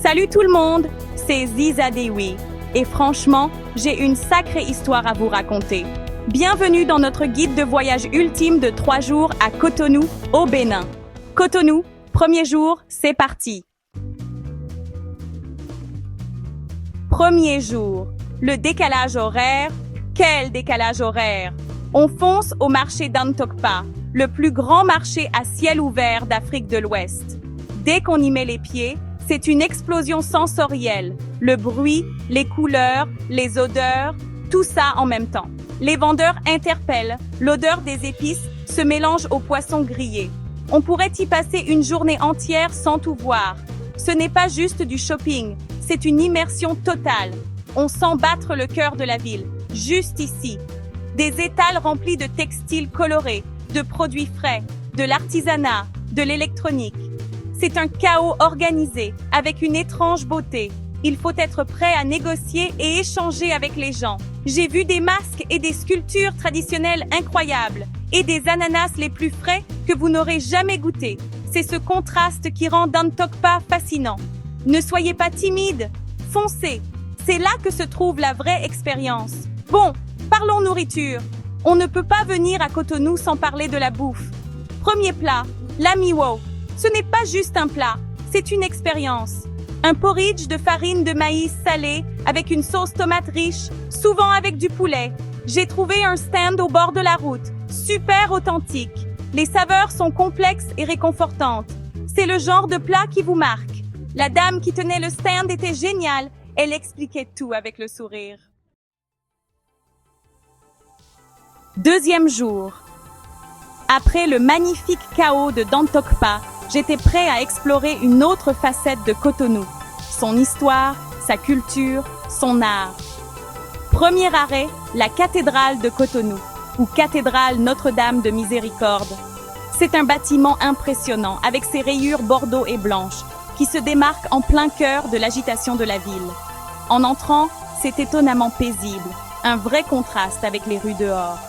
Salut tout le monde, c'est Ziza Dewi. Et franchement, j'ai une sacrée histoire à vous raconter. Bienvenue dans notre guide de voyage ultime de 3 jours à Cotonou, au Bénin. Cotonou, premier jour, c'est parti. Premier jour, le décalage horaire. Quel décalage horaire! On fonce au marché d'Antokpa, le plus grand marché à ciel ouvert d'Afrique de l'Ouest. Dès qu'on y met les pieds, c'est une explosion sensorielle. Le bruit, les couleurs, les odeurs, tout ça en même temps. Les vendeurs interpellent, l'odeur des épices se mélange aux poissons grillés. On pourrait y passer une journée entière sans tout voir. Ce n'est pas juste du shopping, c'est une immersion totale. On sent battre le cœur de la ville, juste ici. Des étals remplis de textiles colorés, de produits frais, de l'artisanat, de l'électronique. C'est un chaos organisé, avec une étrange beauté. Il faut être prêt à négocier et échanger avec les gens. J'ai vu des masques et des sculptures traditionnelles incroyables, et des ananas les plus frais que vous n'aurez jamais goûtés. C'est ce contraste qui rend Dantokpa fascinant. Ne soyez pas timide, foncez. C'est là que se trouve la vraie expérience. Bon, parlons nourriture. On ne peut pas venir à Cotonou sans parler de la bouffe. Premier plat, l'amiwo. Ce n'est pas juste un plat, c'est une expérience. Un porridge de farine de maïs salé avec une sauce tomate riche, souvent avec du poulet. J'ai trouvé un stand au bord de la route, super authentique. Les saveurs sont complexes et réconfortantes. C'est le genre de plat qui vous marque. La dame qui tenait le stand était géniale. Elle expliquait tout avec le sourire. Deuxième jour. Après le magnifique chaos de Dantokpa, j'étais prêt à explorer une autre facette de Cotonou. Son histoire, sa culture, son art. Premier arrêt, la cathédrale de Cotonou, ou cathédrale Notre-Dame de Miséricorde. C'est un bâtiment impressionnant, avec ses rayures bordeaux et blanches, qui se démarque en plein cœur de l'agitation de la ville. En entrant, c'est étonnamment paisible, un vrai contraste avec les rues dehors.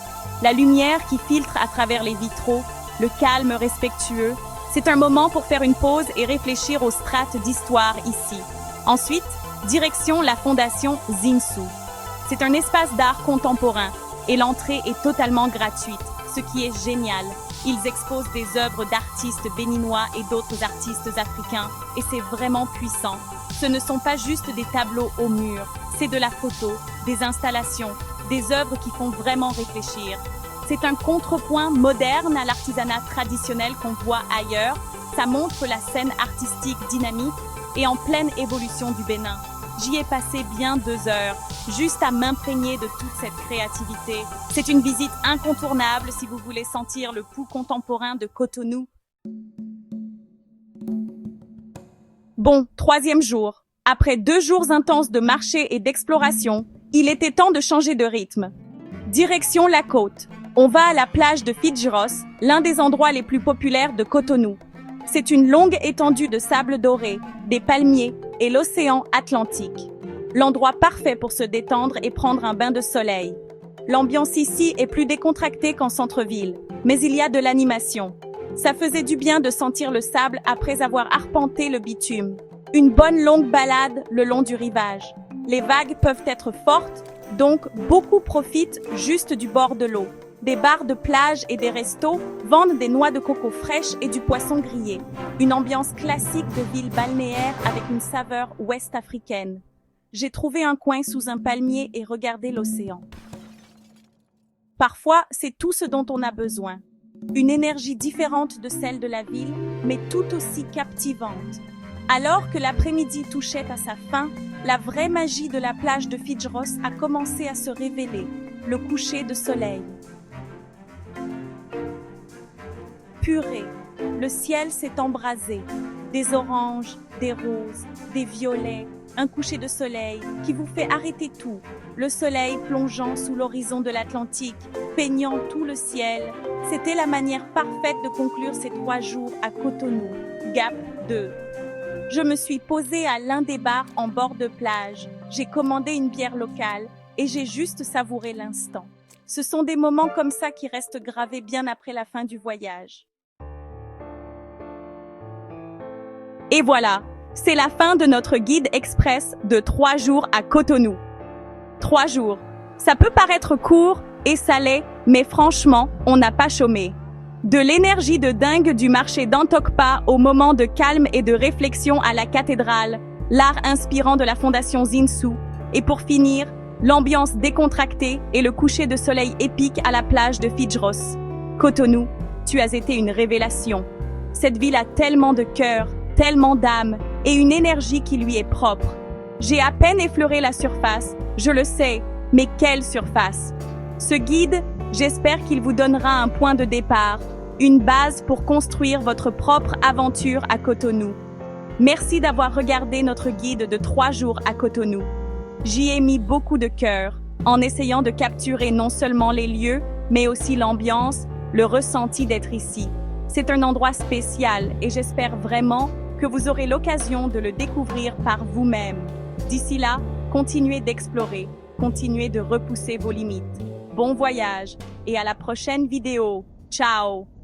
La lumière qui filtre à travers les vitraux, le calme respectueux, c'est un moment pour faire une pause et réfléchir aux strates d'histoire ici. Ensuite, direction la fondation Zinsu. C'est un espace d'art contemporain et l'entrée est totalement gratuite, ce qui est génial. Ils exposent des œuvres d'artistes béninois et d'autres artistes africains et c'est vraiment puissant. Ce ne sont pas juste des tableaux au mur, c'est de la photo, des installations, des œuvres qui font vraiment réfléchir. C'est un contrepoint moderne à l'artisanat traditionnel qu'on voit ailleurs. Ça montre la scène artistique dynamique et en pleine évolution du Bénin. J'y ai passé bien 2 heures, juste à m'imprégner de toute cette créativité. C'est une visite incontournable si vous voulez sentir le pouls contemporain de Cotonou. Bon, 3e jour. Après 2 jours intenses de marché et d'exploration, il était temps de changer de rythme. Direction la côte. On va à la plage de Fitjros, l'un des endroits les plus populaires de Cotonou. C'est une longue étendue de sable doré, des palmiers et l'océan Atlantique. L'endroit parfait pour se détendre et prendre un bain de soleil. L'ambiance ici est plus décontractée qu'en centre-ville, mais il y a de l'animation. Ça faisait du bien de sentir le sable après avoir arpenté le bitume. Une bonne longue balade le long du rivage. Les vagues peuvent être fortes, donc beaucoup profitent juste du bord de l'eau. Des bars de plage et des restos vendent des noix de coco fraîches et du poisson grillé. Une ambiance classique de ville balnéaire avec une saveur ouest-africaine. J'ai trouvé un coin sous un palmier et regardé l'océan. Parfois, c'est tout ce dont on a besoin. Une énergie différente de celle de la ville, mais tout aussi captivante. Alors que l'après-midi touchait à sa fin, la vraie magie de la plage de Fitjros a commencé à se révéler, le coucher de soleil. Purée, le ciel s'est embrasé, des oranges, des roses, des violets, un coucher de soleil qui vous fait arrêter tout, le soleil plongeant sous l'horizon de l'Atlantique, peignant tout le ciel. C'était la manière parfaite de conclure ces 3 jours à Cotonou, Gap 2. Je me suis posée à l'un des bars en bord de plage. J'ai commandé une bière locale et j'ai juste savouré l'instant. Ce sont des moments comme ça qui restent gravés bien après la fin du voyage. Et voilà, C'est la fin de notre guide express de 3 jours à Cotonou. 3 jours. Ça peut paraître court et salé, mais franchement, on n'a pas chômé. De l'énergie de dingue du marché d'Antokpa au moment de calme et de réflexion à la cathédrale, l'art inspirant de la fondation Zinsu, et pour finir, l'ambiance décontractée et le coucher de soleil épique à la plage de Fijros. Cotonou, tu as été une révélation. Cette ville a tellement de cœur, tellement d'âme et une énergie qui lui est propre. J'ai à peine effleuré la surface, je le sais, mais quelle surface! Ce guide, j'espère qu'il vous donnera un point de départ, une base pour construire votre propre aventure à Cotonou. Merci d'avoir regardé notre guide de 3 jours à Cotonou. J'y ai mis beaucoup de cœur, en essayant de capturer non seulement les lieux, mais aussi l'ambiance, le ressenti d'être ici. C'est un endroit spécial et j'espère vraiment que vous aurez l'occasion de le découvrir par vous-même. D'ici là, continuez d'explorer, continuez de repousser vos limites. Bon voyage et à la prochaine vidéo. Ciao!